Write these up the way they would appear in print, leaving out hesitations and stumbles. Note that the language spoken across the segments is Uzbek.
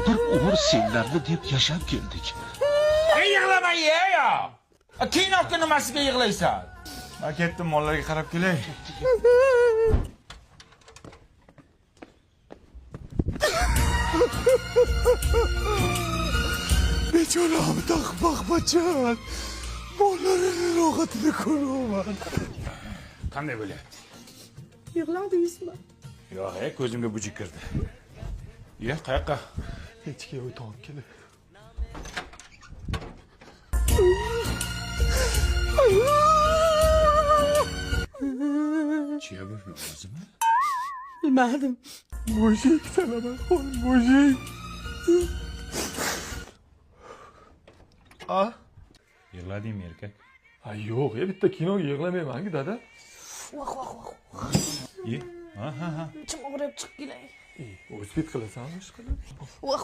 bir umr senlarni deb yashab keldik. Yig'lama ya. Kinoga nimasiga yig'laysan? Men ketdim, mollarga qarab kelay. Bechoram taqmoq bachan. Mollarini rohatini ko'raman. Qanday bo'lyapti? Yig'ladingizmi? Yo'q, ko'zimga bujik kirdi. Ya, qayoqqa? Hechga o'tib kelay. Chiya bu o'zimi? Bilmadim. Mujik salaman qo'y, mujik. Ah, Yig'ladingmi, erkak? ay yo'q, bitta kinoga yig'lamayman-ku, dada. Ye. Ha. Ichim og'rib chiqib kelay. O'zbek qilasanmi ish qilib? Voh.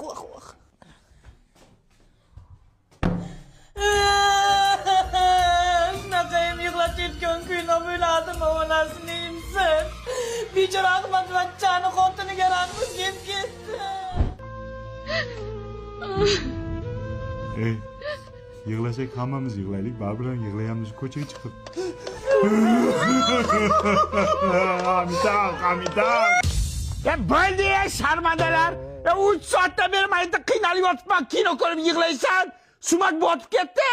Shunaqayam yig'latayotgan kino bo'ladimi, onasini imsin. Bechora Ahmadvachchani xotiniga rangiz yeb ketdi. Ey, yig'lasak hammamiz yig'laylik, baribir yig'layamiz ko'chaga chiqib. Amitab. Ya bo'ldi ya sharmandalar. Ya 3 soatdan beri men qiynalib yotibman, kino ko'rib yig'laysan. Sumak botib ketdi.